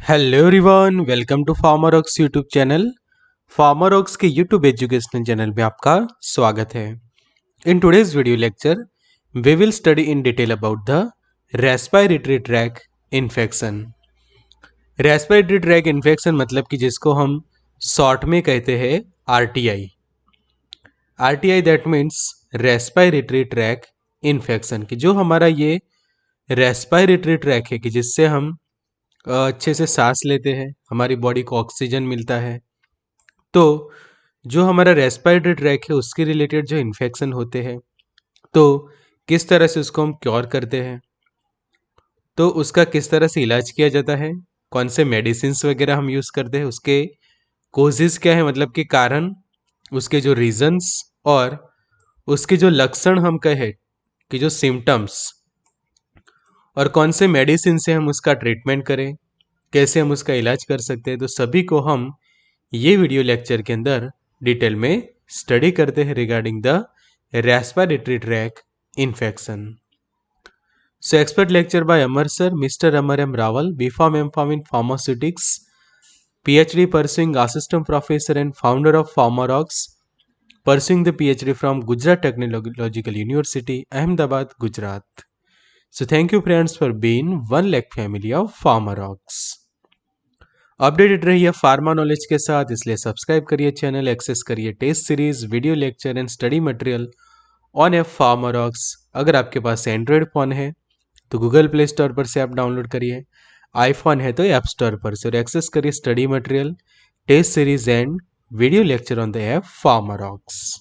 Hello everyone, welcome to Pharmarox YouTube channel. Pharmarox के YouTube educational channel में आपका स्वागत है। In today's video lecture we will study in detail about the respiratory tract infection. Respiratory tract infection मतलब कि जिसको हम शॉर्ट में कहते हैं RTI. RTI that means respiratory tract infection, कि जो हमारा ये रेस्पिरेटरी ट्रैक है कि जिससे हम अच्छे से सांस लेते हैं, हमारी बॉडी को ऑक्सीजन मिलता है। तो जो हमारा रेस्पिरेटरी ट्रैक है उसके रिलेटेड जो इन्फेक्शन होते हैं, तो किस तरह से उसको हम क्योर करते हैं, तो उसका किस तरह से इलाज किया जाता है, कौन से मेडिसिन्स वगैरह हम यूज़ करते हैं, उसके कोजेज़ क्या है, मतलब कि कारण, उसके जो रीजंस और उसके जो लक्षण हम कहें कि जो सिम्टम्स, और कौन से मेडिसिन से हम उसका ट्रीटमेंट करें, कैसे हम उसका इलाज कर सकते हैं, तो सभी को हम ये वीडियो लेक्चर के अंदर डिटेल में स्टडी करते हैं regarding the respiratory tract infection. So expert lecture by Amar sir, mister Amar M Rawal, B Pharm M in pharmaceutics, PhD pursuing assistant professor and founder of Pharmarox, pursuing the PhD from Gujarat Technological University, Ahmedabad, Gujarat. So thank you friends for being one lakh family of Pharmarox. Updated रहिए pharma knowledge के साथ, इसलिए subscribe करिए channel, access करिए test series, video lecture and study material on app Pharmarox. अगर आपके पास Android phone है तो गूगल प्ले स्टोर पर से ऐप डाउनलोड करिए, आईफोन है तो ऐप स्टोर पर से, और एक्सेस करिए study material, test series and video lecture on the app Pharmarox.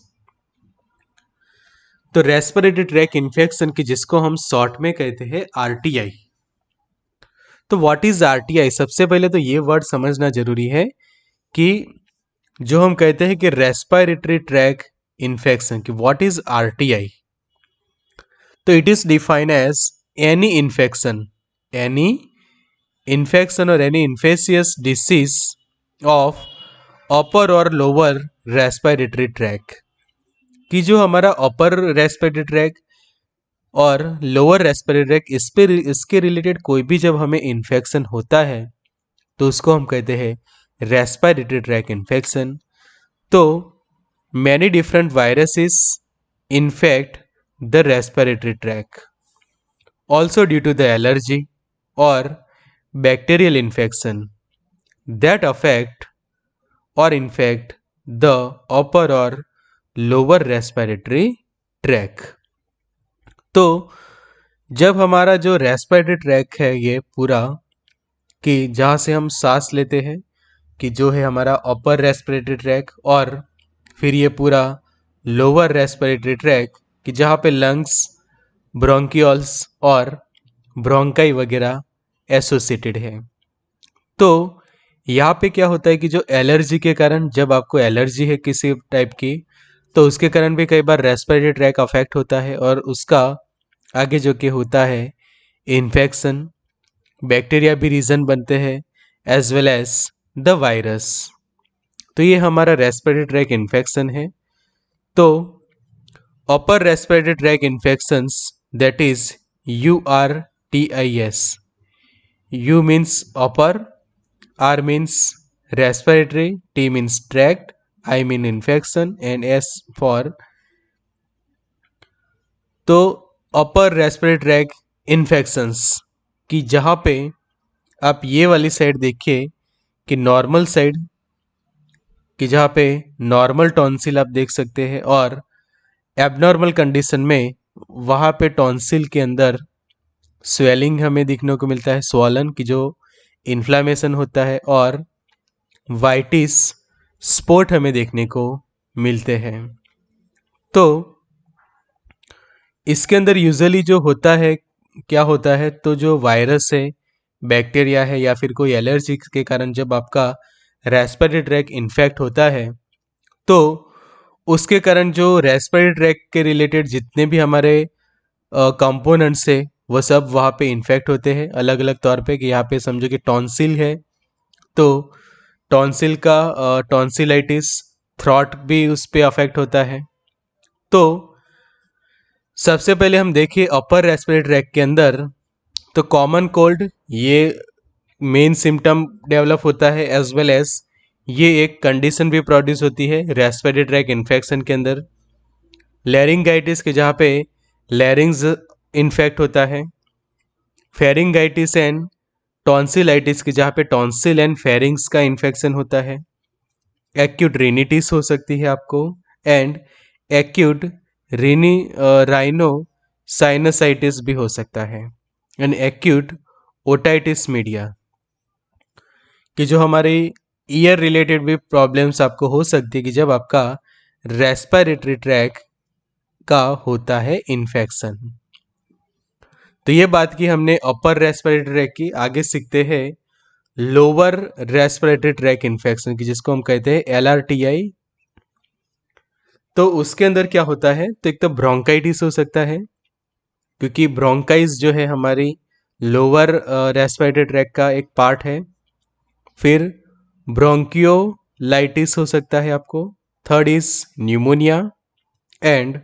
तो रेस्पिरेटरी ट्रैक इन्फेक्शन की जिसको हम शॉर्ट में कहते हैं आरटीआई। तो व्हाट इज आरटीआई? सबसे पहले तो ये वर्ड समझना जरूरी है कि जो हम कहते हैं कि रेस्पिरेटरी ट्रैक इन्फेक्शन, कि व्हाट इज आरटीआई। तो it is defined as any infection और any infectious disease of upper और लोअर रेस्पिरेटरी ट्रैक, कि जो हमारा अपर रेस्पिरेटरी ट्रैक और लोअर रेस्पिरेटरी ट्रैक, इसके रिलेटेड कोई भी जब हमें इन्फेक्शन होता है तो उसको हम कहते हैं रेस्पिरेटरी ट्रैक इन्फेक्शन। तो many different viruses infect the respiratory tract, also due to the allergy और बैक्टीरियल इन्फेक्शन दैट अफेक्ट और इन्फेक्ट द अपर और लोअर रेस्पिरेटरी ट्रैक। तो जब हमारा जो रेस्पिरेटरी ट्रैक है ये पूरा, कि जहाँ से हम सांस लेते हैं, कि जो है हमारा अपर रेस्पिरेटरी ट्रैक, और फिर ये पूरा लोअर रेस्पिरेटरी ट्रैक, कि जहाँ पे लंग्स, ब्रोंकियल्स और ब्रोंकाई वगैरह एसोसिएटेड है। तो यहाँ पे क्या होता है कि जो एलर्जी के कारण, जब आपको एलर्जी है किसी टाइप की, तो उसके कारण भी कई बार रेस्पिरेटरी ट्रैक अफेक्ट होता है, और उसका आगे जो कि होता है इन्फेक्शन, बैक्टीरिया भी रीज़न बनते हैं, as well as the virus. तो ये हमारा रेस्पिरेटरी ट्रैक इन्फेक्शन है। तो upper respiratory tract infections that is URTIS। U means upper, R means respiratory, T means tract, I mean infection and S for. तो upper respiratory tract infections, कि जहाँ पे आप ये वाली साइड देखिए कि नॉर्मल साइड, कि जहाँ पे नॉर्मल टॉन्सिल आप देख सकते हैं, और एबनॉर्मल कंडीशन में वहाँ पे टॉन्सिल के अंदर स्वेलिंग हमें देखने को मिलता है, स्वॉलन, की जो इन्फ्लामेशन होता है, और वाइटिस, स्पॉट हमें देखने को मिलते हैं। तो इसके अंदर यूजुअली जो होता है, क्या होता है, तो जो वायरस है, बैक्टीरिया है, या फिर कोई एलर्जी के कारण जब आपका रेस्पिरेटरी ट्रैक इन्फेक्ट होता है, तो उसके कारण जो रेस्पिरेटरी ट्रैक के रिलेटेड जितने भी हमारे कंपोनेंट्स है वो सब वहाँ पे इन्फेक्ट होते हैं अलग अलग तौर पे। कि यहाँ पे समझो कि टॉन्सिल है, तो टॉन्सिल का टॉन्सिलाइटिस, थ्रॉट भी उस पर अफेक्ट होता है। तो सबसे पहले हम देखिए अपर रेस्पिरेटरी ट्रैक के अंदर, तो कॉमन कोल्ड ये मेन सिम्टम डेवलप होता है, एज वेल एज ये एक कंडीशन भी प्रोड्यूस होती है रेस्पिरेटरी ट्रैक इन्फेक्शन के अंदर। लैरिंगाइटिस के जहाँ पे लैरिंग्स इन्फेक्ट होता है, फेरिंगाइटिस एंड टॉन्सिलाइटिस की जहाँ पे टॉन्सिल एंड फेरिंग्स का इन्फेक्शन होता है। एक्यूट रिनिटिस हो सकती है आपको, एंड एक्यूट राइनो साइनसाइटिस भी हो सकता है, एंड एक्यूट ओटाइटिस मीडिया कि जो हमारी ईयर रिलेटेड भी प्रॉब्लम्स आपको हो सकती है कि जब आपका रेस्पिरेटरी ट्रैक का होता है इन्फेक्शन। तो ये बात की हमने अपर रेस्पिरेटरी ट्रैक की। आगे सीखते हैं लोअर रेस्पिरेटरी ट्रैक इन्फेक्शन की, जिसको हम कहते हैं LRTI। तो उसके अंदर क्या होता है, तो एक तो ब्रोंकाइटिस हो सकता है, क्योंकि ब्रोंकाइस जो है हमारी लोअर रेस्पिरेटरी ट्रैक का एक पार्ट है। फिर ब्रोंकियोलाइटिस हो सकता है आपको। Third is pneumonia and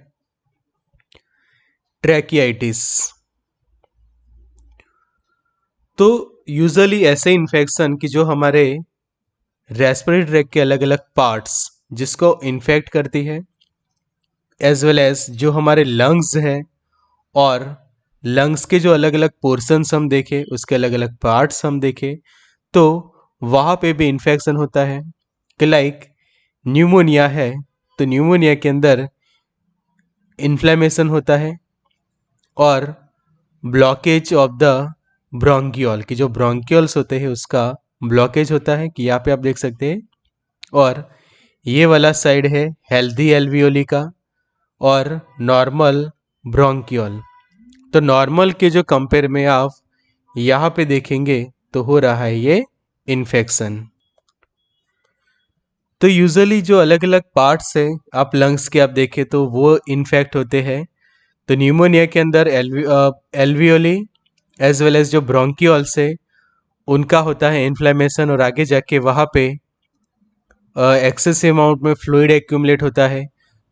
tracheitis. तो यूजुअली ऐसे इन्फेक्शन कि जो हमारे रेस्पिरेटरी ट्रैक के अलग अलग पार्ट्स जिसको इन्फेक्ट करती है, एज वेल एज जो हमारे लंग्स है, और लंग्स के जो अलग अलग पोर्शंस हम देखें, उसके अलग अलग पार्ट्स हम देखें, तो वहाँ पे भी इन्फेक्शन होता है। कि लाइक न्यूमोनिया है, तो न्यूमोनिया के अंदर इन्फ्लेमेशन होता है, और ब्लॉकेज ऑफ द ब्रोंकियोल की जो ब्रोंकियोल्स होते हैं उसका ब्लॉकेज होता है, कि यहाँ पे आप देख सकते हैं। और ये वाला साइड है हेल्दी एल्वियोली का और नॉर्मल ब्रोंकियोल। तो नॉर्मल के जो कंपेयर में आप यहाँ पे देखेंगे तो हो रहा है ये इन्फेक्शन। तो यूजुअली जो अलग अलग पार्ट्स है आप लंग्स के आप देखें तो वो इन्फेक्ट होते हैं। तो न्यूमोनिया के अंदर एल्वियोली एज वेल एज जो ब्रोंकियोल्स है उनका होता है इन्फ्लेमेशन, और आगे जाके वहाँ पे एक्सेसिव अमाउंट में फ्लूइड एक्यूमुलेट होता है,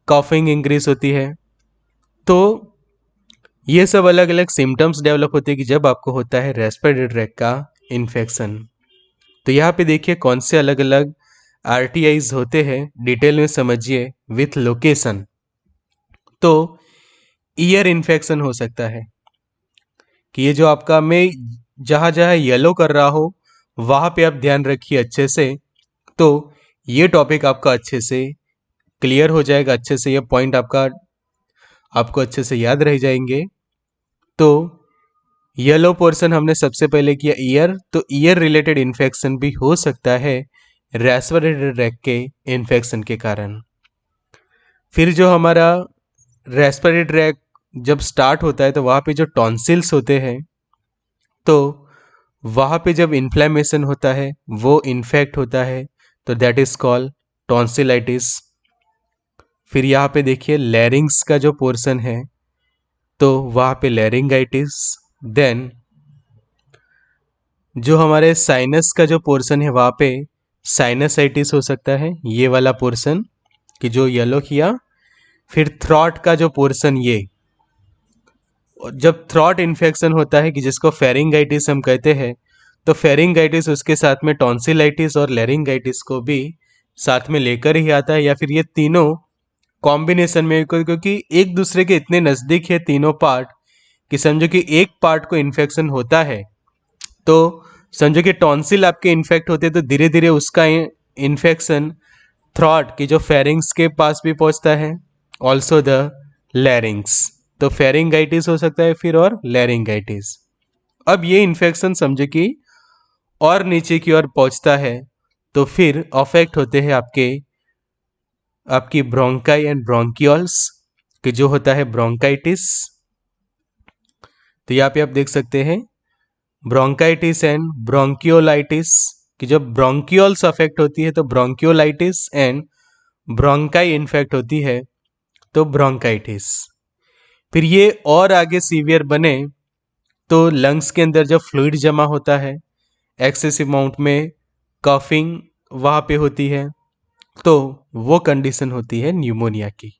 कॉफिंग इंक्रीज होती है। तो ये सब अलग अलग सिम्टम्स डेवलप होते हैं कि जब आपको होता है रेस्पिरेटरी ट्रैक का इन्फेक्शन। तो यहाँ पे देखिए कौन से अलग अलग RTIs होते हैं, डिटेल में समझिए विथ लोकेशन। तो ईयर इन्फेक्शन हो सकता है कि ये जो आपका मैं जहाँ जहाँ येलो कर रहा हो वहाँ पे आप ध्यान रखिए अच्छे से, तो ये टॉपिक आपका अच्छे से क्लियर हो जाएगा, अच्छे से ये पॉइंट आपको अच्छे से याद रह जाएंगे। तो येलो पोर्शन हमने सबसे पहले किया ईयर, तो ईयर रिलेटेड इन्फेक्शन भी हो सकता है रेस्पिरेटरी ट्रैक के इन्फेक्शन के कारण। फिर जो हमारा रेस्पिरेटरी ट्रैक जब स्टार्ट होता है तो वहाँ पे जो टॉन्सिल्स होते हैं, तो वहाँ पे जब इन्फ्लेमेशन होता है वो इन्फेक्ट होता है, तो दैट इज कॉल्ड टॉन्सिलाइटिस। फिर यहाँ पे देखिए लैरिंग्स का जो पोर्शन है तो वहाँ पे लैरिंगाइटिस। देन जो हमारे साइनस का जो पोर्शन है वहाँ पे साइनसाइटिस हो सकता है, ये वाला पोर्शन कि जो येलो किया। फिर थ्रॉट का जो पोर्शन, ये जब थ्रॉट इन्फेक्शन होता है कि जिसको फेरिंगाइटिस हम कहते हैं, तो फेरिंगाइटिस उसके साथ में टॉन्सिलाइटिस और लैरिंगाइटिस को भी साथ में लेकर ही आता है, या फिर ये तीनों कॉम्बिनेशन में, क्योंकि एक दूसरे के इतने नज़दीक है तीनों पार्ट कि समझो कि एक पार्ट को इन्फेक्शन होता है तो समझो कि टॉन्सिल आपके इन्फेक्ट होते हैं तो धीरे धीरे उसका इन्फेक्शन थ्रॉट की जो फेरिंग्स के पास भी पहुंचता है, ऑल्सो द लैरिंग्स। तो फेरिंगाइटिस हो सकता है फिर, और लैरिंगाइटिस। अब ये इन्फेक्शन समझो कि और नीचे की ओर पहुंचता है तो फिर अफेक्ट होते हैं आपकी ब्रोंकाई एंड ब्रोंकियोल्स कि जो होता है ब्रोंकाइटिस। तो यहाँ पे आप देख सकते हैं ब्रोंकाइटिस एंड ब्रोंकियोलाइटिस कि जब ब्रोंकियोल्स अफेक्ट होती है तो ब्रोंकियोलाइटिस, एंड ब्रोंकाई इन्फेक्ट होती है तो ब्रोंकाइटिस। फिर ये और आगे सीवियर बने तो लंग्स के अंदर जब फ्लूइड जमा होता है एक्सेसिव अमाउंट में, कफिंग वहाँ पे होती है, तो वो कंडीशन होती है न्यूमोनिया की।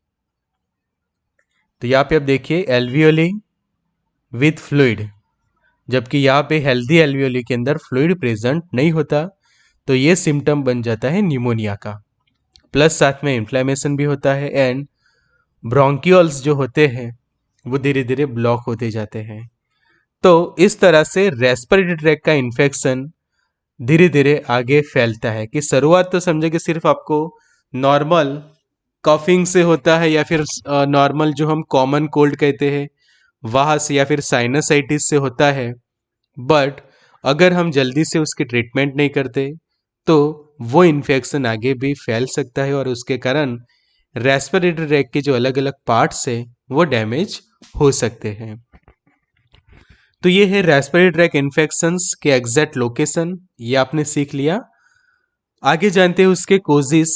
तो यहाँ पे आप देखिए एल्वियोली विथ फ्लूइड, जबकि यहाँ पे हेल्दी एल्वियोली के अंदर फ्लूइड प्रेजेंट नहीं होता, तो ये सिम्टम बन जाता है न्यूमोनिया का। प्लस साथ में इन्फ्लेमेशन भी होता है एंड ब्रोंकियोल्स जो होते हैं वो धीरे धीरे ब्लॉक होते जाते हैं। तो इस तरह से रेस्पिरेटरी ट्रैक का इन्फेक्शन धीरे धीरे आगे फैलता है। कि शुरुआत तो समझे कि सिर्फ आपको नॉर्मल कफिंग से होता है या फिर नॉर्मल जो हम कॉमन कोल्ड कहते हैं वहाँ से या फिर साइनसाइटिस से होता है, बट अगर हम जल्दी से उसकी ट्रीटमेंट नहीं करते तो वो इन्फेक्शन आगे भी फैल सकता है और उसके कारण रेस्पिरेटरी ट्रैक के जो अलग अलग पार्ट्स है वो डैमेज हो सकते हैं। तो ये है रेस्पिरेटरी ट्रैक इन्फेक्शंस के एग्जैक्ट लोकेशन, ये आपने सीख लिया। आगे जानते हैं उसके कोजेस।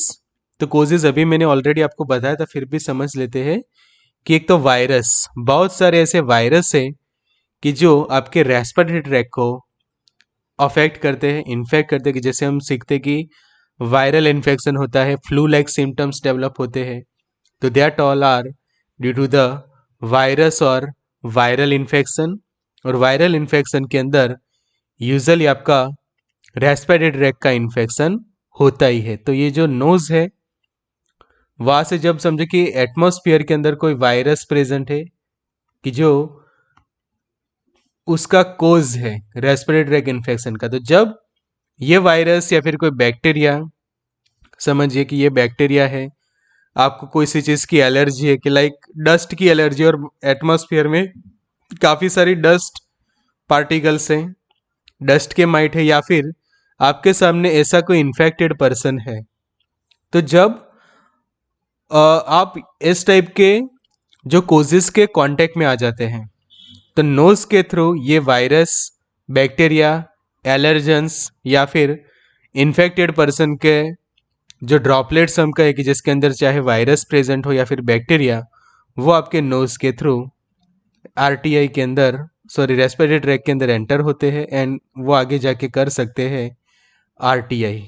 तो कोजेस अभी मैंने ऑलरेडी आपको बताया था, फिर भी समझ लेते हैं कि एक तो वायरस, बहुत सारे ऐसे वायरस है कि जो आपके रेस्पिरेटरी ट्रैक को अफेक्ट करते हैं, इन्फेक्ट करते हैं। कि जैसे हम सीखते कि वायरल इन्फेक्शन होता है, फ्लू लाइक सिम्टम्स डेवलप होते हैं, तो that all are due to the virus और वायरल इन्फेक्शन। और वायरल इन्फेक्शन के अंदर यूजुअली आपका रेस्पिरेटरी ट्रैक का इन्फेक्शन होता ही है। तो ये जो नोज है वहां से जब समझे कि एटमॉस्फेयर के अंदर कोई वायरस प्रेजेंट है कि जो उसका कोज है रेस्पिरेटरी ट्रैक इन्फेक्शन का, तो जब ये वायरस या फिर कोई बैक्टीरिया, समझिए कि ये बैक्टीरिया है, आपको कोई सी चीज़ की एलर्जी है कि लाइक डस्ट की एलर्जी, और एटमॉस्फेयर में काफ़ी सारी डस्ट पार्टिकल्स हैं, डस्ट के माइट है, या फिर आपके सामने ऐसा कोई इन्फेक्टेड पर्सन है, तो जब आप इस टाइप के जो कोजेस के कांटेक्ट में आ जाते हैं तो नोज के थ्रू ये वायरस, बैक्टीरिया, एलर्जेंस या फिर इन्फेक्टेड पर्सन के जो ड्रॉपलेट्स हम कहें कि जिसके अंदर चाहे वायरस प्रेजेंट हो या फिर बैक्टीरिया, वो आपके नोज के थ्रू आरटीआई के अंदर, सॉरी रेस्पिरेटरी ट्रैक के अंदर एंटर होते हैं एंड वो आगे जाके कर सकते हैं आरटीआई।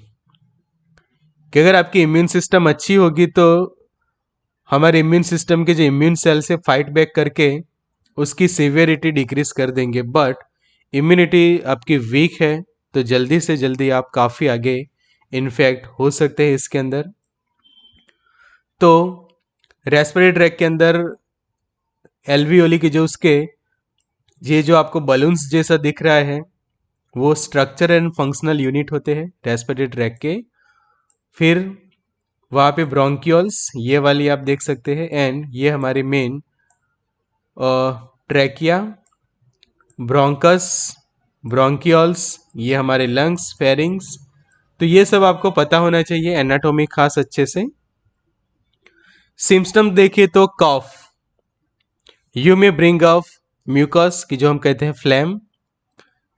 कि अगर आपकी इम्यून सिस्टम अच्छी होगी तो हमारे इम्यून सिस्टम के जो इम्यून सेल से फाइट बैक करके उसकी सिवियरिटी डिक्रीज कर देंगे, बट इम्यूनिटी आपकी वीक है तो जल्दी से जल्दी आप काफ़ी आगे इन्फेक्ट हो सकते हैं इसके अंदर। तो रेस्पिरेटरी ट्रैक के अंदर एल्वियोली के जो उसके ये जो आपको बलून्स जैसा दिख रहा है वो स्ट्रक्चर एंड फंक्शनल यूनिट होते हैं रेस्पिरेटरी ट्रैक के। फिर वहाँ पे ब्रोंकियोल्स ये वाली आप देख सकते हैं, एंड ये हमारे मेन ट्रैकिया, ब्रोंकस, ब्रोंकियोल्स, ये हमारे लंग्स, फेरिंग्स। तो ये सब आपको पता होना चाहिए, एनाटॉमी खास अच्छे से। सिम्पटम देखिए तो कॉफ, यू में ब्रिंग ऑफ म्यूकस की जो हम कहते हैं फ्लैम,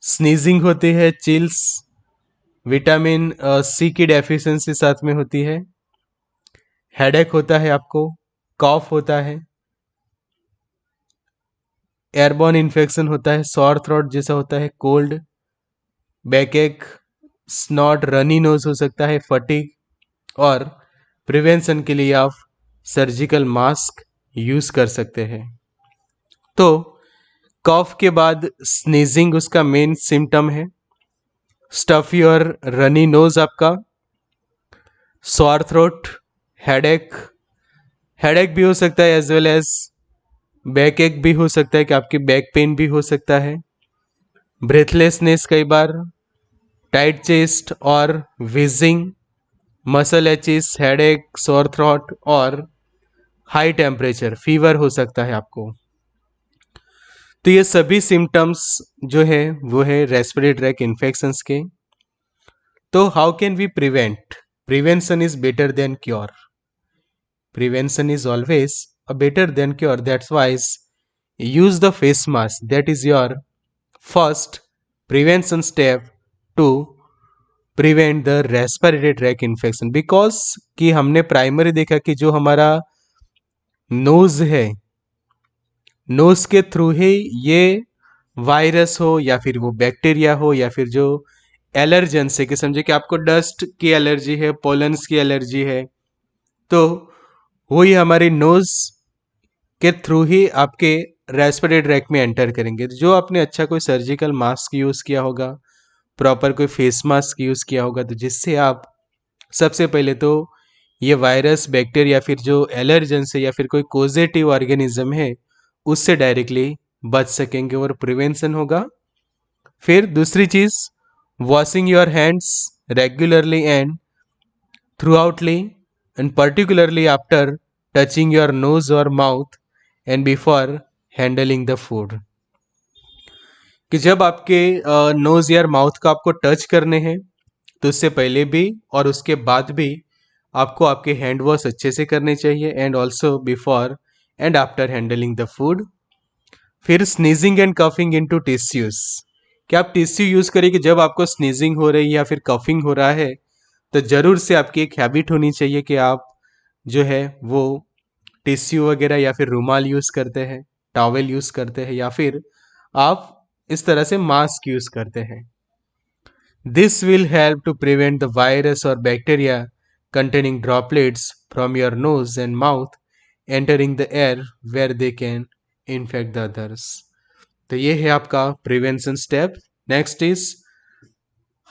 स्नीजिंग होती है, चिल्स, विटामिन सी की डेफिशिएंसी साथ में होती है, हेडेक होता है आपको, कॉफ होता है, एयरबॉर्न इन्फेक्शन होता है, सॉर थ्रोट जैसा होता है, कोल्ड, बैकएक, स्नॉट, रनी नोज हो सकता है, फटीग, और प्रिवेंशन के लिए आप सर्जिकल मास्क यूज कर सकते हैं। तो कॉफ के बाद स्नीजिंग उसका मेन सिम्टम है, स्टफी और रनी नोज आपका, सॉर थ्रोट, हेडेक, हेडेक भी हो सकता है एज वेल एज बैक एक भी हो सकता है कि आपकी बैक पेन भी हो सकता है, ब्रेथलेसनेस कई बार, टाइट चेस्ट और wheezing, muscle aches, headache, sore throat और हाई टेम्परेचर, फीवर हो सकता है आपको। तो ये सभी सिम्टम्स जो है वो है रेस्पिरेटरी ट्रैक इन्फेक्शंस के। तो how can we prevent? Prevention is better than cure, prevention is always a better than cure. That's why use the face mask. That is your first prevention step to prevent the respiratory tract infection. Because कि हमने primary देखा कि जो हमारा knows है, knows के through ही ये virus हो या फिर वो बैक्टीरिया हो या फिर जो एलर्जेंस है, कि समझे कि आपको डस्ट की एलर्जी है, पोलन्स की एलर्जी है, तो वही हमारी नोज के थ्रू ही आपके रेस्पिरेटरी ट्रैक में एंटर करेंगे। जो आपने अच्छा कोई सर्जिकल मास्क यूज़ किया होगा, प्रॉपर कोई फेस मास्क यूज़ किया होगा, तो जिससे आप सबसे पहले तो ये वायरस, बैक्टीरिया, फिर जो एलर्जेंस है या फिर कोई कोजेटिव ऑर्गेनिज्म है उससे डायरेक्टली बच सकेंगे और प्रिवेंशन होगा। फिर दूसरी चीज़, washing your hands regularly and throughoutly and particularly after touching your nose और mouth and before handling the food. कि जब आपके नोज या माउथ को आपको टच करने हैं तो उससे पहले भी और उसके बाद भी आपको आपके हैंड वॉश अच्छे से करने चाहिए, and also before and after handling the food. फिर sneezing and coughing into tissues, कि आप टिश्यू यूज करें कि जब आपको स्नीजिंग हो रही है या फिर कफिंग हो रहा है तो जरूर से आपकी एक हैबिट होनी चाहिए कि आप जो है वो टिश्यू वगैरह या फिर रुमाल यूज करते हैं, टॉवेल यूज करते हैं, या फिर आप इस तरह से मास्क यूज करते हैं। This will help to prevent the virus or bacteria containing droplets from your nose and mouth entering the air where they can infect the others. तो ये है आपका prevention step. Next is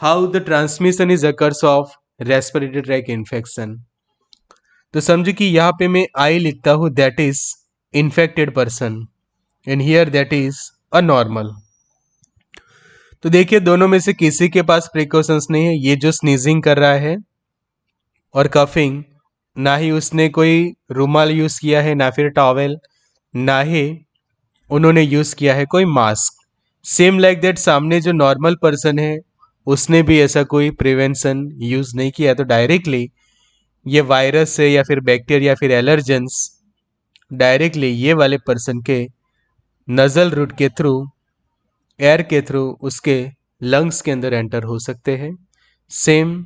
how the transmission is occurs of respiratory tract infection. तो समझो कि यहाँ पे मैं आई लिखता हूँ, that is infected person, and here that is a normal. तो देखिए दोनों में से किसी के पास प्रिकॉशंस नहीं है। ये जो स्नीजिंग कर रहा है और कफिंग, ना ही उसने कोई रुमाल यूज किया है, ना फिर टॉवेल, ना ही उन्होंने यूज किया है कोई मास्क। सेम लाइक दैट सामने जो नॉर्मल पर्सन है उसने भी ऐसा कोई प्रिवेंशन यूज नहीं किया, तो डायरेक्टली ये वायरस है या फिर बैक्टीरिया या फिर एलर्जेंस डायरेक्टली ये वाले पर्सन के नजल रूट के थ्रू, एयर के थ्रू उसके लंग्स के अंदर एंटर हो सकते हैं। सेम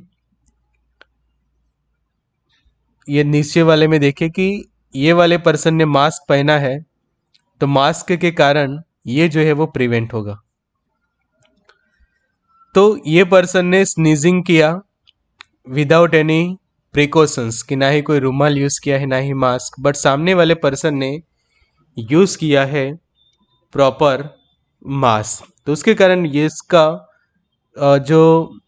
ये नीचे वाले में देखें कि ये वाले पर्सन ने मास्क पहना है, तो मास्क के कारण ये जो है वो प्रिवेंट होगा। तो ये पर्सन ने स्नीजिंग किया विदाउट एनी प्रिकॉशंस, कि ना ही कोई रुमाल यूज किया है ना ही मास्क, बट सामने वाले पर्सन ने यूज किया है प्रॉपर मास्क, तो उसके कारण ये इसका जो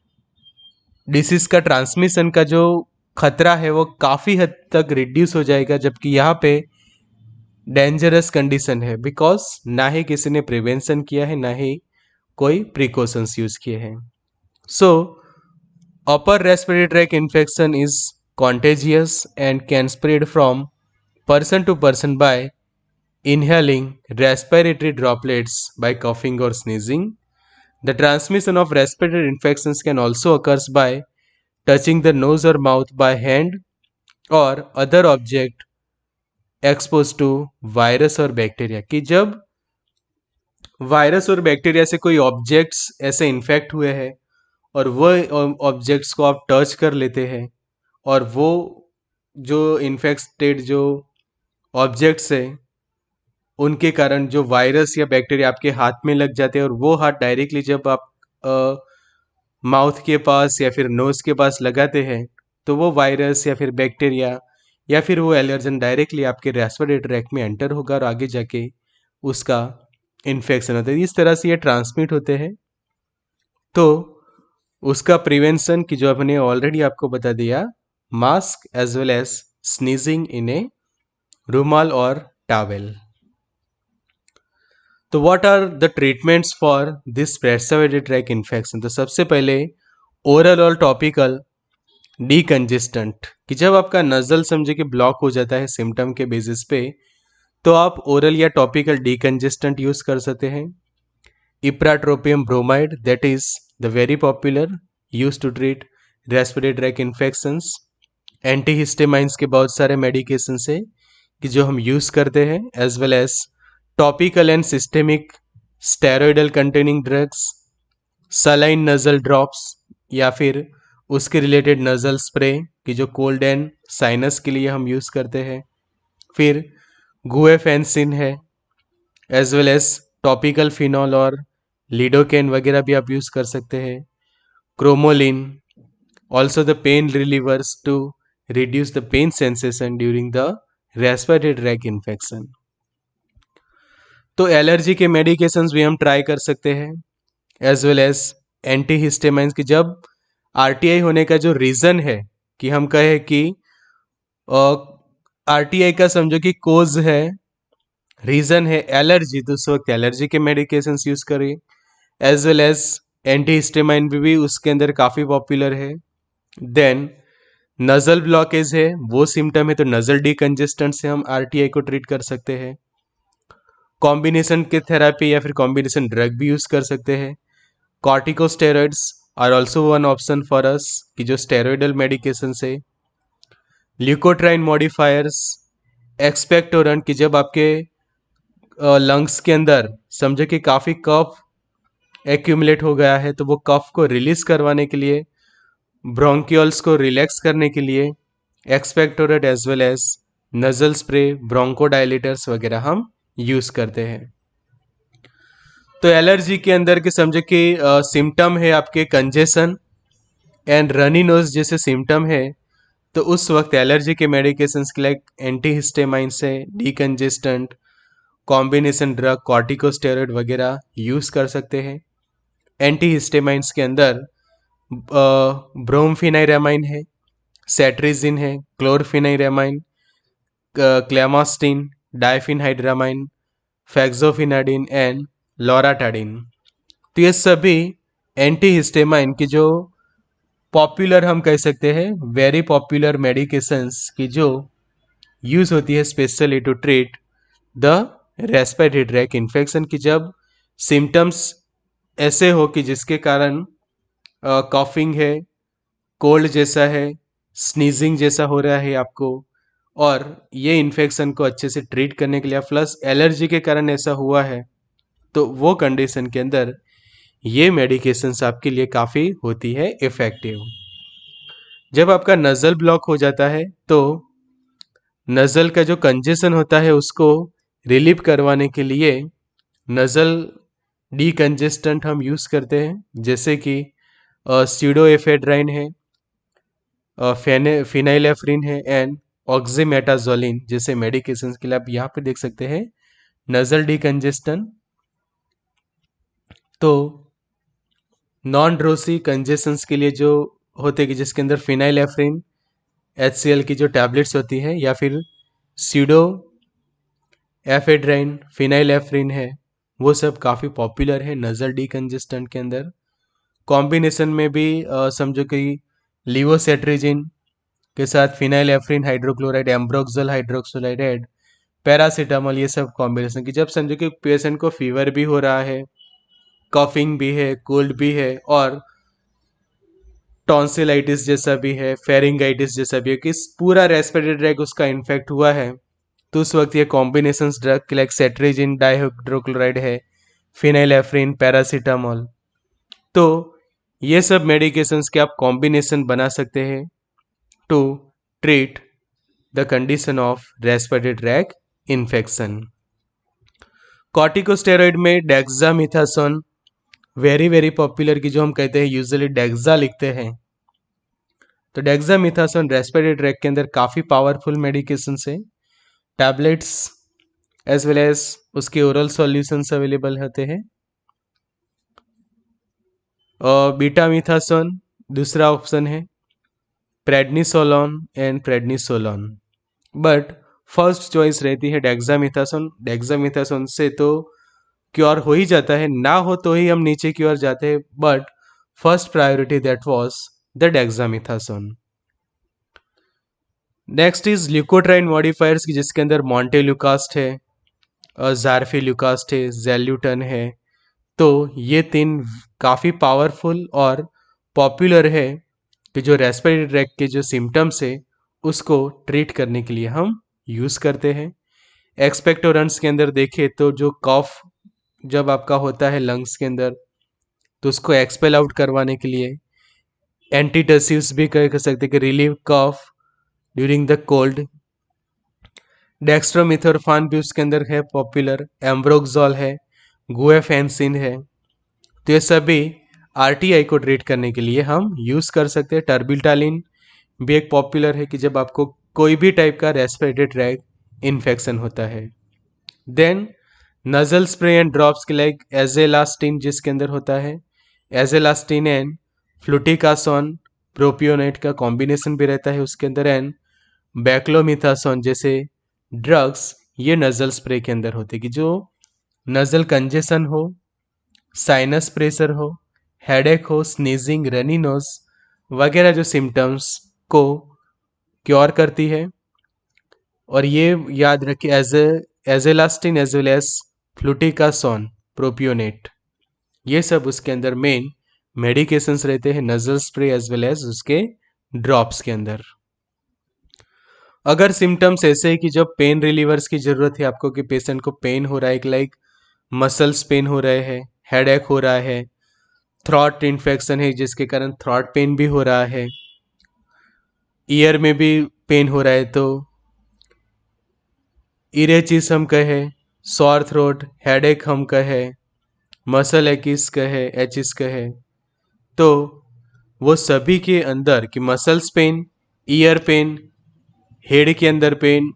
डिसीज का ट्रांसमिशन का जो खतरा है वो काफ़ी हद तक रिड्यूस हो जाएगा। जबकि यहाँ पे डेंजरस कंडीशन है, बिकॉज ना ही किसी ने प्रिवेंशन किया है ना ही कोई प्रिकॉशंस यूज किए हैं। So upper respiratory tract infection is contagious and can spread from person to person by inhaling respiratory droplets by coughing or sneezing. The transmission of respiratory infections can also occur by touching the nose or mouth by hand or other object exposed to virus और bacteria. कि जब virus और bacteria से कोई objects ऐसे infect हुए हैं और वह ऑब्जेक्ट्स को आप टच कर लेते हैं और वो जो इन्फेक्टेड जो ऑब्जेक्ट्स है उनके कारण जो वायरस या बैक्टीरिया आपके हाथ में लग जाते हैं और वो हाथ डायरेक्टली जब आप माउथ के पास या फिर नोज के पास लगाते हैं तो वो वायरस या फिर बैक्टीरिया या फिर वो एलर्जन डायरेक्टली आपके रेस्पिरेटरी ट्रैक में एंटर होगा और आगे जाके उसका इन्फेक्शन होता है। इस तरह से ये ट्रांसमिट होते हैं। तो उसका प्रिवेंशन की जो हमने ऑलरेडी आपको बता दिया, mask as well as sneezing in a रुमाल और टॉवेल। तो what are the treatments for this respiratory tract infection. तो सबसे पहले ओरल और टॉपिकल डीकंजेस्टेंट, कि जब आपका नजल समझे कि ब्लॉक हो जाता है सिम्टम के बेसिस पे, तो आप ओरल या टॉपिकल डीकंजेस्टेंट यूज कर सकते हैं। Ipratropium bromide, that is the very popular use to treat respiratory tract infections. Antihistamines के बहुत सारे मेडिकेशन है कि जो हम यूज करते हैं, as well as topical and systemic steroidal containing drugs, saline nasal drops या फिर उसके रिलेटेड नजल स्प्रे कि जो कोल्ड एंड साइनस के लिए हम यूज करते हैं। फिर गुएफेंसिन है, as well as topical phenol और लिडोकेन वगैरह भी आप यूज कर सकते हैं। Cromolyn, also the pain relievers to reduce the pain sensation during the respiratory tract infection. तो एलर्जी के मेडिकेशंस भी हम ट्राई कर सकते हैं, as well as anti histamines की। जब आरटीआई होने का जो रीज़न है कि हम कहें कि आरटीआई का समझो कि कोज है, रीज़न है एलर्जी, तो उस वक्त एलर्जी के मेडिकेशंस यूज़ करिए। As well as anti histamine भी उसके अंदर काफ़ी पॉपुलर है। देन नज़ल ब्लॉकेज है, वो सिम्टम है तो नज़ल डीकंजेस्टेंट से हम आरटीआई को ट्रीट कर सकते हैं। कॉम्बिनेशन के थेरेपी या फिर कॉम्बिनेशन ड्रग भी यूज़ कर सकते हैं। Corticosteroids are also one option for us, कि जो स्टेरॉइडल मेडिकेशन है। ल्यूकोट्राइन मॉडिफायर्स, एक्सपेक्टोरेंट, कि जब आपके लंग्स के अंदर समझो कि काफ़ी कफ एक्यूमुलेट हो गया है तो वो कफ को रिलीज करवाने के लिए, ब्रोंकियल्स को रिलैक्स करने के लिए expectorate as well as nasal spray, bronchodilators वगैरह हम यूज़ करते हैं। तो एलर्जी के अंदर के समझे कि सिम्टम है आपके कंजेशन एंड रनी नोज जैसे सिम्टम है, तो उस वक्त एलर्जी के मेडिकेशंस के लाइक एंटी हिस्टेमाइंस है, डीकंजेस्टेंट, कॉम्बिनेशन ड्रग, कॉर्टिकोस्टेरॉइड वगैरह यूज़ कर सकते हैं। एंटी हिस्टेमाइंस के अंदर ब्रोमफिनाइरामाइन है, सेट्रिजिन है, क्लोरफिनाइरामाइन, क्लेमास्टिन, डाइफिनहाइड्रामाइन, फैक्सोफिनाडिन एंड लॉराटाडिन। तो ये सभी एंटी हिस्टेमाइन की जो पॉपुलर हम कह सकते हैं वेरी पॉपुलर मेडिकेशंस की जो यूज़ होती है specially to treat the respiratory tract infection, की जब सिम्टम्स ऐसे हो कि जिसके कारण कॉफिंग है, कोल्ड जैसा है, स्नीजिंग जैसा हो रहा है आपको, और ये इन्फेक्शन को अच्छे से ट्रीट करने के लिए प्लस एलर्जी के कारण ऐसा हुआ है, तो वो कंडीशन के अंदर ये मेडिकेशंस आपके लिए काफ़ी होती है इफ़ेक्टिव। जब आपका नज़ल ब्लॉक हो जाता है तो नज़ल का जो कंजेशन होता है उसको रिलीव करवाने के लिए नज़ल डीकंजेस्टेंट हम यूज़ करते हैं, जैसे कि स्यूडोएफेड्राइन है, फिनाइलेफ्रिन है एंड ऑक्सीमेटाजोलिन जैसे मेडिकेशन के लिए आप यहाँ पे देख सकते हैं नज़ल डीकंजेस्टेंट। तो नॉन ड्रोसी कंजेशंस के लिए जो होते हैं कि जिसके अंदर फिनाइलेफ्रिन HCl की जो टैबलेट्स होती है या फिर स्यूडो एफेड्राइन, फिनाइलेफ्रिन है, वो सब काफ़ी पॉपुलर है नज़ल डीकंजेस्टेंट के अंदर। कॉम्बिनेशन में भी समझो कि लिवोसेट्रिजिन के साथ फिनाइलेफ्रिन हाइड्रोक्लोराइड, एम्ब्रोक्सोल हाइड्रोक्सोलाइड, पैरासीटामोल, ये सब कॉम्बिनेशन की जब समझो कि पेशेंट को फीवर भी हो रहा है, कफिंग भी है, कोल्ड भी है और टॉन्सिलाइटिस जैसा भी है, फेरिंगाइटिस जैसा भी है, कि पूरा रेस्पिरेटरी ट्रैक उसका इन्फेक्ट हुआ है, तो उस वक्त ये combination drug like cetirizine dihydrochloride है, फिनाइलेफ्रिन, पैरासीटामोल, तो ये सब मेडिकेशंस के आप कॉम्बिनेशन बना सकते हैं to treat the condition of respiratory tract infection. Corticosteroid में डेक्सामिथासोन वेरी वेरी पॉपुलर, की जो हम कहते हैं यूजुअली डेक्सा लिखते हैं, तो डेक्सामिथासोन रेस्पिरेटरी ट्रैक के अंदर काफ़ी पावरफुल मेडिकेशन है। टैबलेट्स एज वेल एज उसके ओरल सॉल्यूशंस अवेलेबल होते हैं। बीटामिथासोन दूसरा ऑप्शन है, prednisolone and prednisolone, but first choice रहती है डेक्सामिथासोन। डेक्सामिथासोन से तो क्योर हो ही जाता है, ना हो तो ही हम नीचे की ओर जाते हैं, but first priority that was the dexamethasone. Next is leukotriene modifiers, की जिसके अंदर मॉन्टेल्यूकास्ट है, ज़ारफिल्यूकास्ट है, ज़ेल्यूटन है, तो ये तीन काफ़ी पावरफुल और पॉपुलर है कि जो रेस्पिरेटरी ट्रैक के जो सिम्टम्स है उसको ट्रीट करने के लिए हम यूज़ करते हैं। एक्सपेक्टोरेंट्स के अंदर देखें तो जो कफ जब आपका होता है लंग्स के अंदर, तो उसको एक्सपेल आउट करवाने के लिए एंटीटसिव्स भी कह सकते कि relieve cough during the cold. Dextromethorphan भी उसके अंदर है पॉपुलर, एम्ब्रोक्सोल है, गुएफेंसिन है, तो ये सभी आरटीआई को ट्रीट करने के लिए हम यूज़ कर सकते हैं। टर्बिटालिन भी एक पॉपुलर है कि जब आपको कोई भी टाइप का रेस्पिरेटरी ट्रैक इन्फेक्शन होता है। Then nasal spray and drops के लाइक एजेलास्टिन जिसके अंदर होता है, एजेलास्टिन एंड फ्लूटिकासोन प्रोपियोनेट का कॉम्बिनेशन भी रहता है उसके अंदर, एंड बैक्लोमिथासोन जैसे ड्रग्स ये नजल स्प्रे के अंदर होते हैं कि जो नजल कंजेशन हो, साइनस प्रेशर हो, हेडेक हो, स्नीजिंग, रनी नोज वगैरह जो सिम्टम्स को क्योर करती है। और ये याद रखिए azelastine as well as fluticasone propionate ये सब उसके अंदर मेन मेडिकेशंस रहते हैं nasal spray as well as उसके ड्रॉप्स के अंदर। अगर सिम्टम्स ऐसे है कि जब पेन रिलीवर्स की जरूरत है आपको, कि पेशेंट को पेन हो रहा है, लाइक मसल्स पेन हो रहे हैं, हेडेक हो रहा है, थ्रॉट इन्फेक्शन है जिसके कारण थ्रॉट पेन भी हो रहा है, ईयर में भी पेन हो रहा है, तो इरेचिस हम कहे, सॉर थ्रोट, हेडेक हम कहे, मसल एकिस कहे, एचिस कहे, तो वो सभी के अंदर कि muscles pain, ear pain, head के अंदर पेन,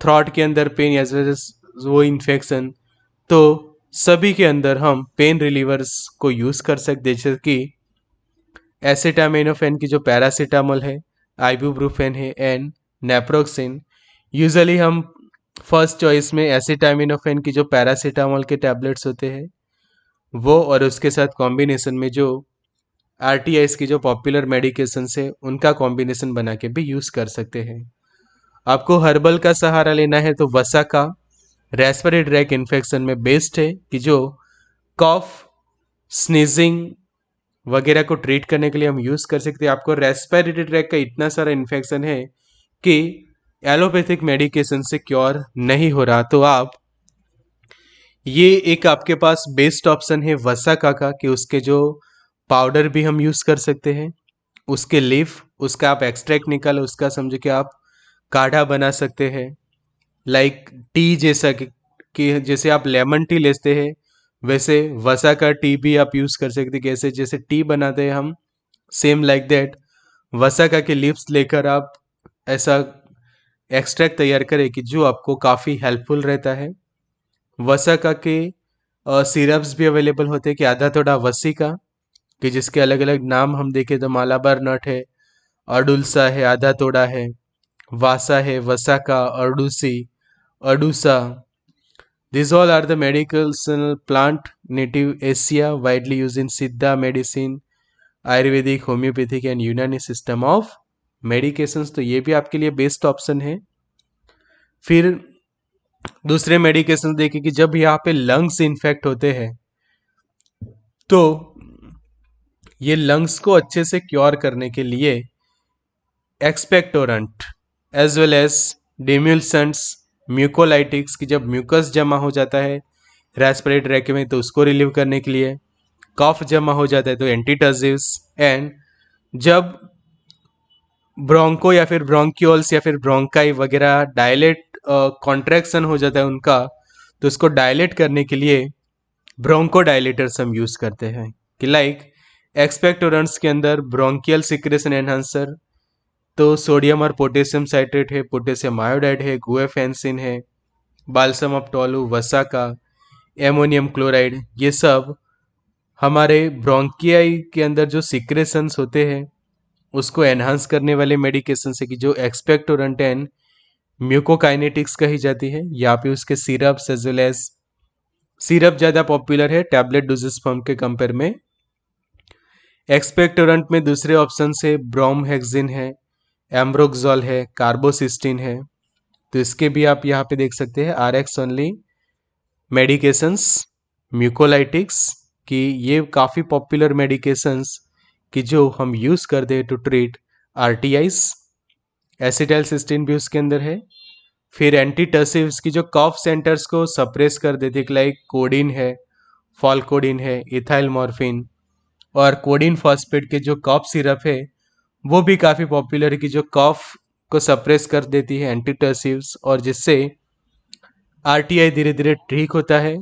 थ्रॉट के अंदर पेन एज वेल एज वो इन्फेक्शन, तो सभी के अंदर हम पेन रिलीवर्स को यूज़ कर सकते, जैसे कि एसिटामिनोफेन की जो पैरासीटामोल है, आइबुप्रोफेन है एंड नेप्रोक्सिन। यूजुअली हम फर्स्ट चॉइस में एसिटामिनोफेन की जो पैरासीटामोल के टैबलेट्स होते हैं वो, और उसके साथ कॉम्बिनेशन में जो आरटीआईस की जो पॉपुलर मेडिकेशंस है उनका कॉम्बिनेशन बना के भी यूज़ कर सकते हैं। आपको हर्बल का सहारा लेना है तो वसा का रेस्पिरेटरी ट्रैक इन्फेक्शन में बेस्ट है कि जो कॉफ, स्नीजिंग वगैरह को ट्रीट करने के लिए हम यूज़ कर सकते हैं। आपको रेस्पिरेटरी ट्रैक का इतना सारा इन्फेक्शन है कि एलोपैथिक मेडिकेशन से क्योर नहीं हो रहा, तो आप ये एक आपके पास बेस्ट ऑप्शन है वसा का कि उसके जो पाउडर भी हम यूज़ कर सकते हैं, उसके लीफ, उसका आप एक्सट्रैक्ट निकालो, उसका समझो कि आप काढ़ा बना सकते हैं, लाइक टी जैसा कि जैसे आप लेमन टी लेते हैं वैसे वसा का टी भी आप यूज़ कर सकते हैं। कैसे, जैसे टी बनाते हैं हम, सेम लाइक दैट वसा का के लीव्स लेकर आप ऐसा एक्सट्रैक्ट तैयार करें कि जो आपको काफ़ी हेल्पफुल रहता है। वसा के सिरप्स भी अवेलेबल होते हैं कि आधा थोड़ा वसी का, कि जिसके अलग अलग नाम हम देखें तो मालाबार नट है, अडुलसा है, आधा तोड़ा है, वासा है, वसा का, अर्डूसी, अडूसा। These all are the medicinal plant native Asia widely used in Siddha medicine, Ayurvedic, homeopathic and यूनानी सिस्टम ऑफ मेडिकेशंस, तो ये भी आपके लिए बेस्ट ऑप्शन है। फिर दूसरे मेडिकेशन देखिए कि जब यहाँ पे लंग्स इन्फेक्ट होते हैं तो ये लंग्स को अच्छे से क्योर करने के लिए expectorant as well as demulcents, mucolytics की जब म्यूकस जमा हो जाता है रेस्पिरेटरी ट्रैक में तो उसको रिलीव करने के लिए, कफ जमा हो जाता है तो एंटीटर्सिव्स, एंड जब ब्रोंको या फिर ब्रोंक्यूल्स या फिर ब्रोंकाई वगैरह डायलेट कॉन्ट्रैक्शन हो जाता है उनका, तो उसको डायलेट करने के लिए ब्रोंको डायलेटर्स हम यूज़ करते हैं कि लाइक एक्सपेक्टोरेंट्स के अंदर ब्रोंकियल सिक्रेशन एनहांसर, तो सोडियम और पोटेशियम साइट्रेट है, पोटेशियम आयोडाइड है, गुएफेंसिन है, बाल्सम ऑफ टोलू, वसा का, एमोनियम क्लोराइड, ये सब हमारे ब्रोंकियाई के अंदर जो सिक्रेशंस होते हैं उसको एनहांस करने वाले मेडिकेशन है कि जो एक्सपेक्टोरेंट एंड म्यूकोकाइनेटिक्स कही जाती है। यहाँ पे उसके syrups as well as syrup ज़्यादा पॉपुलर है टैबलेट डोजेस फॉर्म के कंपेयर में। एक्सपेक्टोरेंट में दूसरे ऑप्शन से ब्रोमहेक्सिन है, एम्ब्रोक्सोल है, कार्बोसिस्टिन है, तो इसके भी आप यहाँ पे देख सकते हैं आरएक्स ओनली मेडिकेशंस, म्यूकोलाइटिक्स, कि ये काफ़ी पॉपुलर मेडिकेशंस कि जो हम यूज़ करते हैं टू ट्रीट आरटीआईस। एसिटाइलसिस्टिन भी उसके अंदर है। फिर एंटीटर्सिव्स की जो कफ सेंटर्स को सप्रेस कर देती है, लाइक कोडिन है, फॉलकोडिन है, इथाइल मॉर्फिन, और कोडिन फॉस्फेट के जो कफ सिरप है वो भी काफ़ी पॉपुलर है कि जो कफ को सप्रेस कर देती है एंटीटर्सिव्स, और जिससे आरटीआई धीरे धीरे ठीक होता है।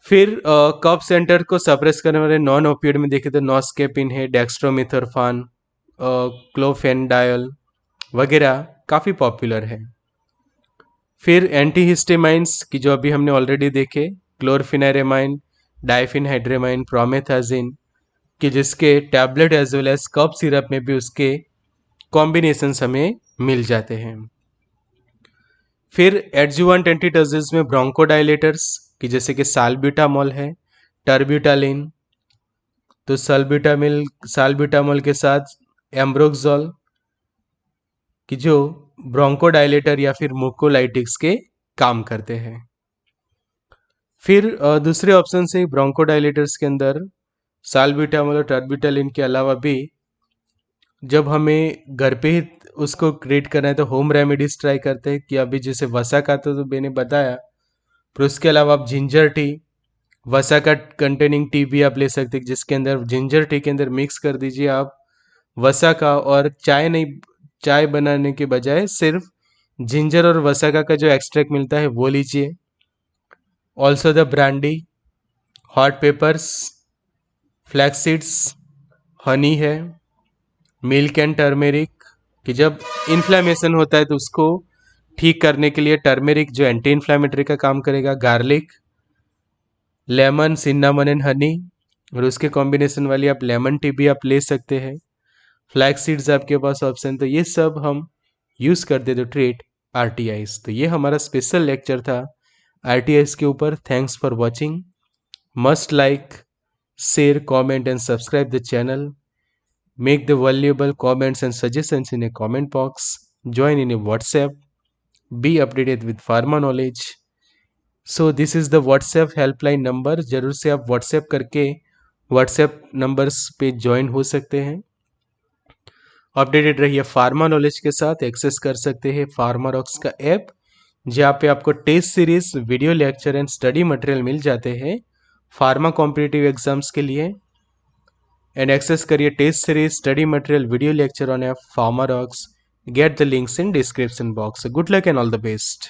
फिर कफ सेंटर को सप्रेस करने वाले नॉन ओपियोइड में देखें तो नॉस्केपिन है, डेक्स्ट्रोमिथोर्फान, क्लोफेनडायल वगैरह काफ़ी पॉपुलर है। फिर एंटीहिस्टेमाइंस की जो अभी हमने ऑलरेडी देखे, क्लोरफिनेरेमाइन, डाइफिनहाइड्रेमाइन, प्रोमेथाजिन, कि जिसके tablet as well as cough syrup में भी उसके कॉम्बिनेशंस हमें मिल जाते हैं। फिर एडजुवेंट एंटीटर्जिस में ब्रोंकोडायलेटर्स कि जैसे कि साल्ब्यूटामॉल है, टर्ब्यूटालिन, तो साल्ब्यूटामॉल के साथ एम्ब्रोक्सोल कि जो ब्रोंकोडायलेटर या फिर मुकोलाइटिक्स के काम करते हैं। फिर दूसरे ऑप्शन से ब्रोंकोडायलेटर्स के अंदर साल्ब्यूटामॉल और टर्ब्यूटालिन के अलावा भी जब हमें घर पे ही उसको क्रिएट करना है तो होम रेमेडीज ट्राई करते हैं, कि अभी जैसे वसा का तो मैंने बताया, फिर उसके अलावा आप जिंजर टी, वसा का कंटेनिंग टी भी आप ले सकते हैं, जिसके अंदर जिंजर टी के अंदर मिक्स कर दीजिए आप वसा का, और चाय नहीं, चाय बनाने के बजाय सिर्फ जिंजर और वसाका का जो एक्सट्रैक्ट मिलता है वो लीजिए। Also the brandy, hot papers, flax seeds, Honey है, मिल्क एंड टर्मेरिक कि जब इन्फ्लेमेशन होता है तो उसको ठीक करने के लिए टर्मेरिक जो एंटी इन्फ्लेमेटरी का काम करेगा, गार्लिक, लेमन, सिन्नामन एंड हनी, और उसके कॉम्बिनेशन वाली आप लेमन टी भी आप ले सकते हैं। फ्लैक्स सीड्स आपके पास ऑप्शन, तो ये सब हम यूज़ करते तो ट्रीट आरटीआईज। तो ये हमारा स्पेशल लेक्चर था आरटीआईज के ऊपर। Thanks for watching. Must like, share, comment and subscribe the channel. Make the valuable comments and suggestions in a comment box. Join in a WhatsApp. Be updated with pharma knowledge. So this is the WhatsApp helpline number. जरूर से आप WhatsApp करके WhatsApp numbers पे join हो सकते हैं। Updated रहिए pharma knowledge के साथ। एक्सेस कर सकते हैं फार्मा रॉक्स का ऐप, जहाँ पे आपको test series, video lecture and study material मिल जाते हैं फार्मा कॉम्पिटिटिव एग्जाम्स के लिए। एंड एक्सेस करिए test series, study material, video lecture on app pharma rocks. Get the links in description box. Good luck and all the best.